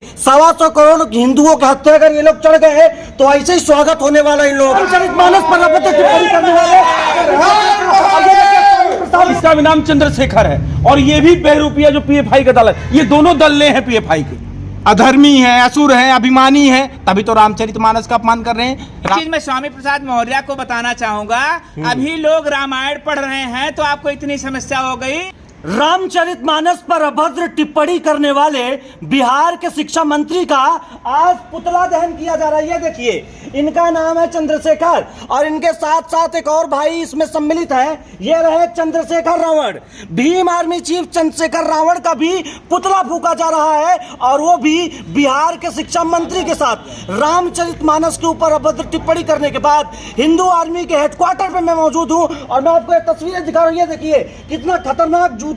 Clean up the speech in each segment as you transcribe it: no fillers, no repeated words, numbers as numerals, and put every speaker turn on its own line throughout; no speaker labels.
125 करोड़ हिंदुओं की हत्या अगर ये लोग चढ़ गए तो ऐसे ही स्वागत होने वाला इन लोगों का। मानस पर टिप्पणी करने वाले
इसका भी नाम चंद्रशेखर है और ये भी बहरूपिया जो पीएफआई का दल है, ये दोनों दल हैं पीएफआई के। अधर्मी है, असुर है, अभिमानी है, तभी तो रामचरितमानस का अपमान कर रहे हैं।
चीज मैं स्वामी प्रसाद मौर्य को बताना चाहूंगा, अभी लोग रामायण पढ़ रहे हैं तो आपको इतनी समस्या हो गई।
रामचरितमानस पर अभद्र टिप्पणी करने वाले बिहार के शिक्षा मंत्री का आज पुतला दहन किया जा रहा है। ये देखिए, इनका नाम है चंद्रशेखर और इनके साथ साथ एक और भाई इसमें सम्मिलित है। ये रहे चंद्रशेखर रावण। भीम आर्मी चीफ चंद्रशेखर रावण का भी पुतला फूका जा रहा है और वो भी बिहार के शिक्षा मंत्री के साथ। रामचरितमानस के ऊपर अभद्र टिप्पणी करने के बाद हिंदू आर्मी के हेडक्वार्टर पे मैं मौजूद हूं और मैं आपको ये तस्वीरें दिखा रहा हूं। ये देखिए कितना खतरनाक जूता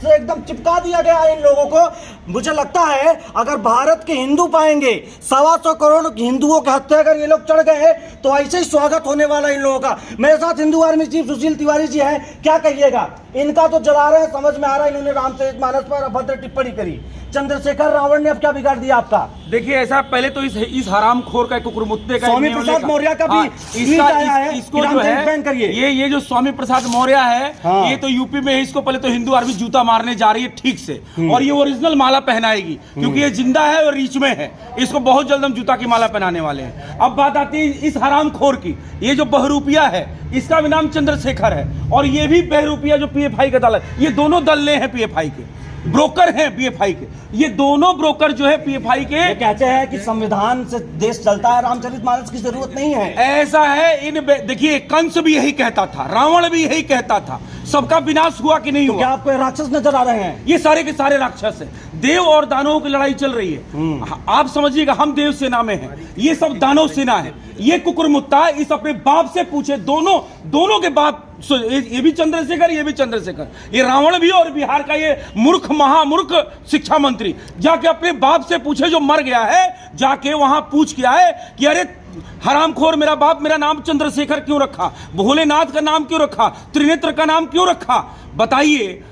से एकदम चिपका दिया गया है इन लोगों को। मुझे लगता है अगर भारत के हिंदू पाएंगे 125 करोड़ हिंदुओं की हत्या अगर ये लोग चढ़ गए तो ऐसे ही स्वागत होने वाला इन लोगों का। मेरे साथ हिंदू आर्मी चीफ सुशील तिवारी जी हैं, क्या कहिएगा? इनका तो जला रहे हैं, समझ में आ रहा है इन्होंने रामचरितमानस पर अभद्र टिप्पणी करी। चंद्रशेखर रावण ने अब क्या बिगाड़ दिया आपका?
देखिए, ऐसा पहले तो इस हरामखोर का कुकुरमुत्ते का
स्वामी प्रसाद मौर्य का भी ट्वीट आया है,
इसको जो है ये जो स्वामी प्रसाद मौर्य है, ये तो यूपी में है। इसको पहले तो हिंदू आर्मी जूता मारने जा रही है ठीक से, और ये ओरिजिनल माला पहनाएगी क्योंकि ये जिंदा है और रीच में है। इसको बहुत जल्द हम जूता की माला पहनाने वाले हैं। अब बात आती है इस हरामखोर की। ये जो बहरूपिया है, इसका भी नाम चंद्रशेखर है और ये भी बहरूपिया जो पीएफआई का दल है, ये दोनों दल हैं पीएफआई के, ब्रोकर हैं पीएफआई के। ये दोनों ब्रोकर जो है पीएफआई के
कहते हैं कि संविधान से देश चलता है, रामचरितमानस की जरूरत नहीं है।
ऐसा है। देखिए, कंस भी यही कहता था, रावण भी यही कहता था। सबका विनाश हुआ कि नहीं हुआ?
क्या आपको राक्षस नजर आ रहे हैं?
ये सारे के सारे राक्षस हैं। देव और दानवों की लड़ाई चल रही है। आप समझिएगा, हम देव सेना में हैं, ये सब दानव सेना है। ये कुकुरमुत्ता इस अपने बाप से पूछे, दोनों के बाप, ये भी चंद्रशेखर, ये भी चंद्रशेखर, ये रावण भी और बिहार का ये मूर्ख महामूर्ख शिक्षा मंत्री जाके अपने बाप से पूछे जो मर गया है, जाके वहां पूछ किया है कि अरे हरामखोर मेरा बाप मेरा नाम चंद्रशेखर क्यों रखा, भोलेनाथ का नाम क्यों रखा, त्रिनेत्र का नाम क्यों रखा? बताइए।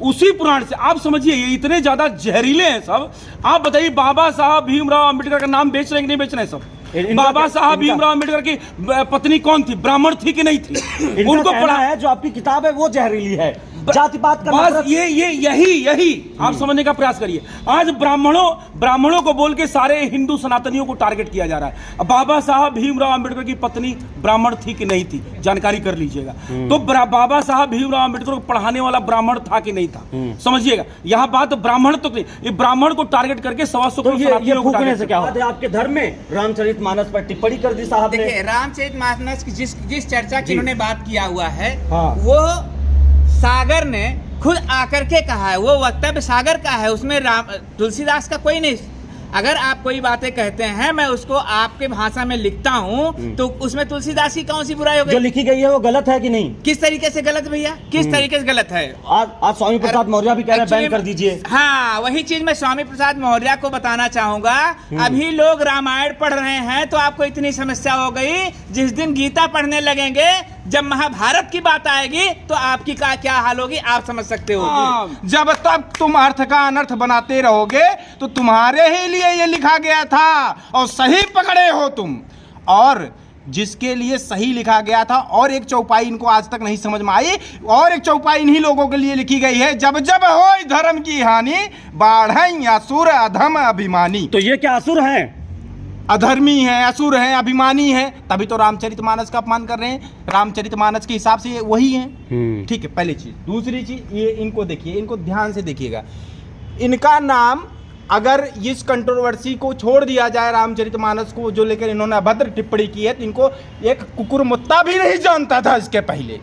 उसी पुराण से आप समझिए, ये इतने ज्यादा जहरीले हैं सब। आप बताइए, बाबा साहब भीमराव अंबेडकर का नाम बेच रहे हैं कि नहीं बेच रहे हैं सब? बाबा साहब भीमराव अंबेडकर की पत्नी कौन थी? ब्राह्मण थी कि नहीं थी? उनको पढ़ा
है जो आपकी किताब है वो जहरीली है, जातिपात का
बस यही आप समझने का प्रयास करिए। आज ब्राह्मणों को बोल के सारे हिंदू सनातनियों को टारगेट किया जा रहा है। बाबा साहब भीमराव अंबेडकर की पत्नी ब्राह्मण थी कि नहीं थी, जानकारी कर लीजिएगा। तो बाबा साहब भीमराव अंबेडकर को पढ़ाने वाला ब्राह्मण था कि नहीं था, समझिएगा। यहाँ बात ब्राह्मण तो ये ब्राह्मण को टारगेट करके 125 करोड़
से क्या होता है? आपके धर्म में रामचरितमानस पर टिप्पणी कर दी साहब ने।
देखिए, रामचरितमानस की जिस चर्चा की इन्होंने बात किया हुआ है, वो सागर ने खुद आकर के कहा है। वो वक्तव्य सागर का है, उसमें तुलसीदास का कोई नहीं। अगर आप कोई बातें कहते हैं, मैं उसको आपके भाषा में लिखता हूँ, तो उसमें तुलसीदास की कौन सी बुराई हो गई?
जो लिखी गई है वो गलत है कि नहीं?
किस तरीके से गलत भैया? किस तरीके से गलत है?
आज स्वामी प्रसाद मौर्य भी कह रहे हैं बैन कर दीजिए।
हाँ, वही चीज मैं स्वामी प्रसाद मौर्य को बताना चाहूंगा, अभी लोग रामायण पढ़ रहे हैं तो आपको इतनी समस्या हो गई। जिस दिन गीता पढ़ने लगेंगे, जब महाभारत की बात आएगी, तो आपकी क्या हाल होगी आप समझ सकते हो।
जब तक तुम अर्थ का अनर्थ बनाते रहोगे तो तुम्हारे ही लिए ये लिखा गया था और सही पकड़े हो तुम। और जिसके लिए सही लिखा गया था, और एक चौपाई इनको आज तक नहीं समझ में आई, और एक चौपाई इन्हीं लोगों के लिए लिखी गई है, जब जब हो धर्म की हानि बाढ़ई असुर अधम अभिमानी।
तो ये क्या असुर हैं?
अधर्मी है, असुर है, अभिमानी है, तभी तो रामचरितमानस का अपमान कर रहे हैं। रामचरितमानस के हिसाब से ये वही है। ठीक है, पहली चीज। दूसरी चीज, ये इनको देखिए, इनको ध्यान से देखिएगा। इनका नाम, अगर इस कंट्रोवर्सी को छोड़ दिया जाए, रामचरितमानस को जो लेकर इन्होंने अभद्र टिप्पणी की है, तो इनको एक कुकुरमुत्ता भी नहीं जानता था इसके पहले।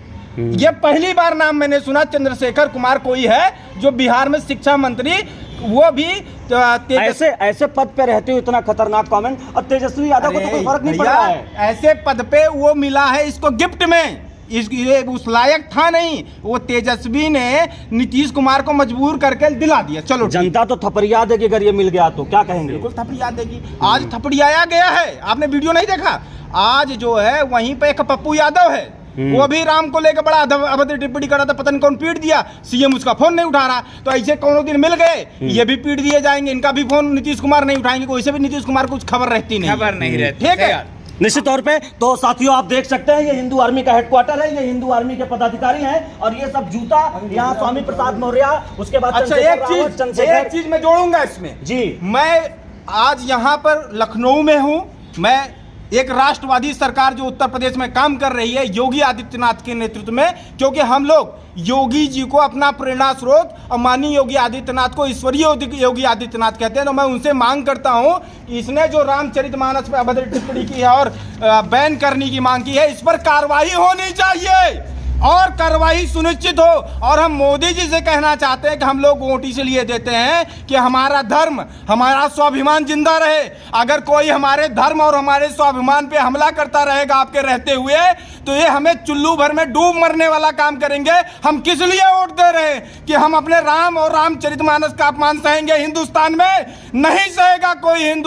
ये पहली बार नाम मैंने सुना। चंद्रशेखर कुमार कोई है जो बिहार में शिक्षा मंत्री, वो भी
ऐसे पद पे रहते हो, इतना खतरनाक कमेंट। और तेजस्वी यादव को तो कोई फर्क नहीं पड़ रहा है।
ऐसे पद पे वो मिला है इसको गिफ्ट में, ये उस लायक था नहीं। वो तेजस्वी ने नीतीश कुमार को मजबूर करके दिला दिया। चलो,
जनता तो थपड़िया देगी अगर ये मिल गया तो, क्या कहेंगे?
बिल्कुल थपड़िया देगी। आज थपड़ियाया गया है, आपने वीडियो नहीं देखा? आज जो है वहीं पे एक पप्पू यादव है,
वो भी राम को लेकर बड़ा अभद्र टिप्पणी कर रहा था, पता नहीं कौन पीट दिया, सीएम उसका फोन नहीं उठा रहा। तो ऐसे कौनों दिन मिल गए ये भी पीट दिए जाएंगे, इनका भी फोन नीतीश कुमार नहीं उठाएंगे, वैसे भी नीतीश कुमार को कुछ खबर रहती नहीं,
खबर नहीं रहती।
ठीक है।
निश्चित तौर पे तो साथियों आप देख सकते हैं ये हिंदू आर्मी का हेडक्वार्टर है, ये हिंदू आर्मी के पदाधिकारी हैं और ये सब जूता यहाँ स्वामी प्रसाद मौर्य, उसके बाद
अच्छा एक चीज मैं जोड़ूंगा इसमें जी। मैं आज यहाँ पर लखनऊ में हूँ, मैं एक राष्ट्रवादी सरकार जो उत्तर प्रदेश में काम कर रही है योगी आदित्यनाथ के नेतृत्व में, क्योंकि हम लोग योगी जी को अपना प्रेरणा स्रोत और माननीय योगी आदित्यनाथ को ईश्वरीय योगी आदित्यनाथ कहते हैं। तो मैं उनसे मांग करता हूं कि इसने जो रामचरितमानस पर अभद्र टिप्पणी की है और बैन करने की मांग की है, इस पर कार्रवाई होनी चाहिए और कार्रवाई सुनिश्चित हो। और हम मोदी जी से कहना चाहते हैं कि हम लोग वोट इसलिए देते हैं कि हमारा धर्म, हमारा स्वाभिमान जिंदा रहे। अगर कोई हमारे धर्म और हमारे स्वाभिमान पे हमला करता रहेगा आपके रहते हुए, तो ये हमें चुल्लू भर में डूब मरने वाला काम करेंगे। हम किस लिए वोट दे रहे हैं कि हम अपने राम और रामचरितमानस का अपमान सहेंगे हिंदुस्तान में? नहीं सहेगा कोई हिंदू।